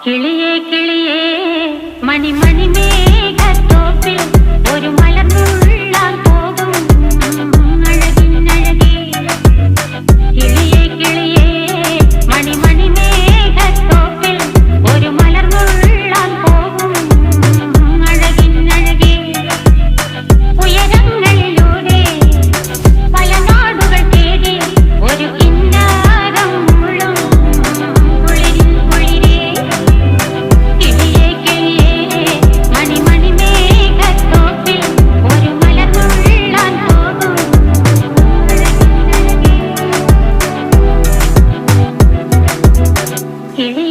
കിളിയേ കിളിയേ മണിമണി മേഘത്തോപ്പിൽ ഒരു മലർന്നുള്ളാൻ പോകും അഴകിനഴകേ. കിളിയേ കിളിയേ മണിമണി മേഘത്തോപ്പിൽ ഒരു മലർന്നുള്ളാൻ പോകും അഴകിനഴകേ. ഉയരങ്ങളിലൂടെ പല നാടുകൾ തേടി ഒരു കിന്നാരം മുഴും കുളിരിൻ കുളിരേ. കിളിയേ കിളിയേ മണിമണി മേഘത്തോപ്പിൽ ഒരു മലർന്നുള്ളാൻ പോകും അഴകിനഴകേ. കിളി